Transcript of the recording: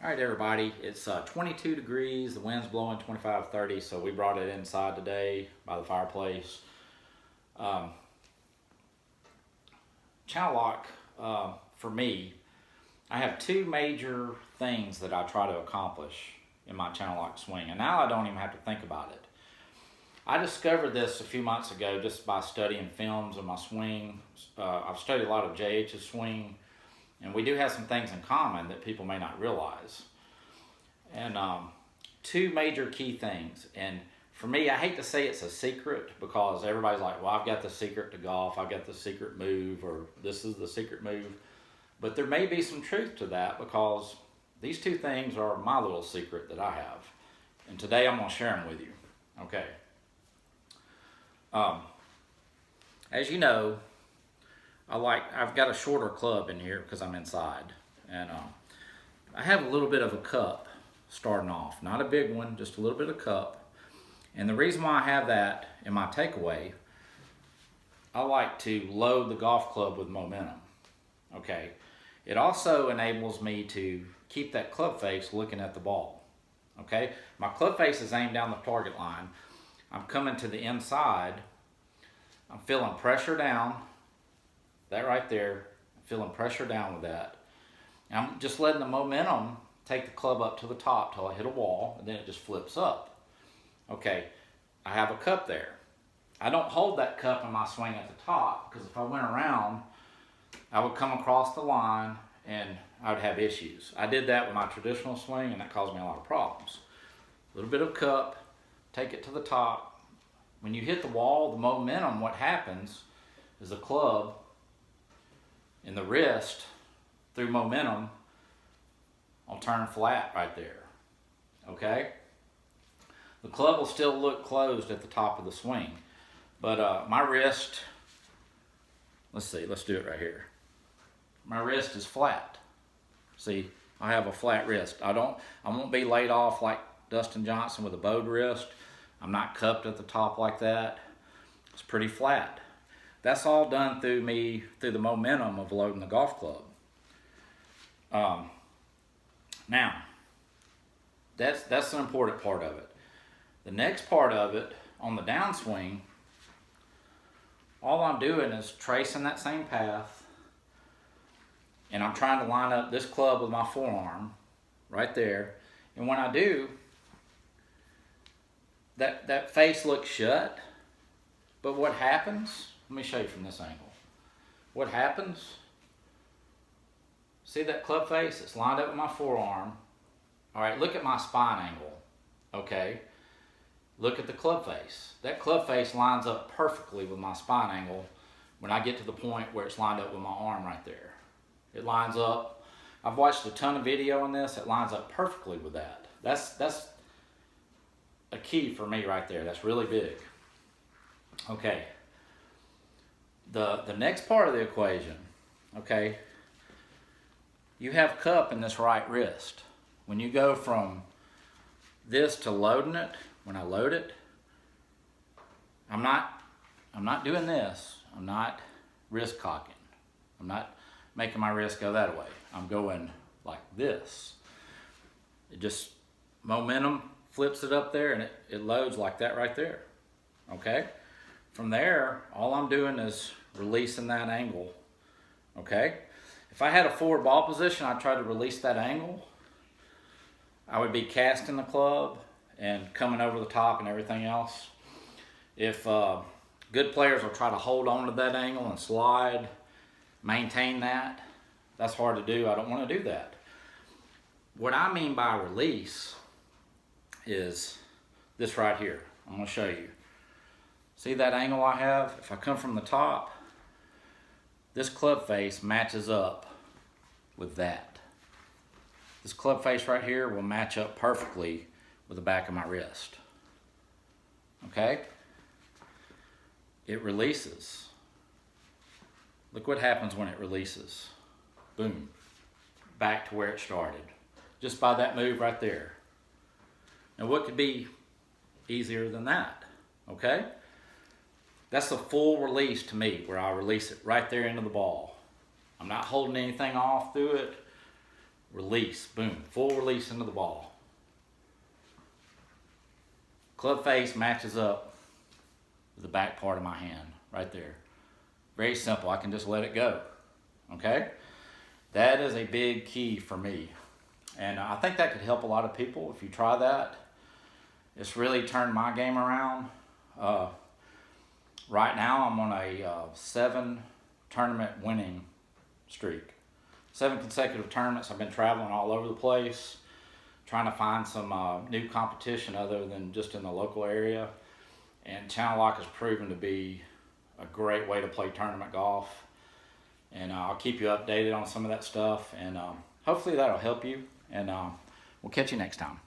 All right, everybody, it's 22 degrees, the wind's blowing 25, 30, so we brought it inside today by the fireplace. Channel lock, for me, I have two major things that I try to accomplish in my channel lock swing, and now I don't even have to think about it. I discovered this a few months ago just by studying films of my swing. I've studied a lot of JH's swing, and we do have some things in common that people may not realize. And two major key things. And for me, I hate to say it's a secret because everybody's like, well, I've got the secret to golf, I've got the secret move, or this is the secret move. But there may be some truth to that because these two things are my little secret that I have. And today I'm going to share them with you. Okay. As you know, I've got a shorter club in here because I'm inside, and I have a little bit of a cup starting off, not a big one, just a little bit of cup. And the reason why I have that in my takeaway, I like to load the golf club with momentum. Okay, it also enables me to keep that club face looking at the ball. Okay, my club face is aimed down the target line. I'm coming to the inside. I'm feeling pressure down. That right there, feeling pressure down with that. And I'm just letting the momentum take the club up to the top till I hit a wall, and then it just flips up. Okay, I have a cup there. I don't hold that cup in my swing at the top because if I went around, I would come across the line and I would have issues. I did that with my traditional swing and that caused me a lot of problems. A little bit of cup, take it to the top. When you hit the wall, the momentum, what happens is the club in the wrist, through momentum, I'll turn flat right there, okay? The club will still look closed at the top of the swing, but my wrist, let's do it right here. My wrist is flat. See, I have a flat wrist. I won't be laid off like Dustin Johnson with a bowed wrist. I'm not cupped at the top like that. It's pretty flat. That's all done through the momentum of loading the golf club. Now, that's an important part of it. The next part of it, on the downswing, all I'm doing is tracing that same path, and I'm trying to line up this club with my forearm, right there. And when I do, that face looks shut, but what happens? Let me show you from this angle. What happens? See that club face? It's lined up with my forearm. All right, look at my spine angle. Okay, look at the club face. That club face lines up perfectly with my spine angle when I get to the point where it's lined up with my arm right there. It lines up. I've watched a ton of video on this. It lines up perfectly with that. That's a key for me right there. That's really big. Okay. The next part of the equation, okay, you have cup in this right wrist. When you go from this to loading it, when I load it, I'm not doing this. I'm not wrist cocking. I'm not making my wrist go that way. I'm going like this. It just, momentum flips it up there and it loads like that right there. Okay? From there, all I'm doing is releasing that angle. Okay? If I had a forward ball position, I'd try to release that angle. I would be casting the club and coming over the top and everything else. If good players will try to hold on to that angle and slide, maintain that, that's hard to do. I don't want to do that. What I mean by release is this right here. I'm going to show you. See that angle I have? If I come from the top, this club face matches up with that. This club face right here will match up perfectly with the back of my wrist. Okay? It releases. Look what happens when it releases. Boom. Back to where it started. Just by that move right there. Now what could be easier than that? Okay? That's a full release to me, where I release it right there into the ball. I'm not holding anything off through it. release, boom, full release into the ball. Club face matches up with the back part of my hand, right there. Very simple, I can just let it go, okay? That is a big key for me. And I think that could help a lot of people if you try that. It's really turned my game around. Right now I'm on a 7 tournament winning streak. 7 consecutive tournaments. I've been traveling all over the place, trying to find some new competition other than just in the local area. And Channel Lock has proven to be a great way to play tournament golf. And I'll keep you updated on some of that stuff. And hopefully that'll help you. And we'll catch you next time.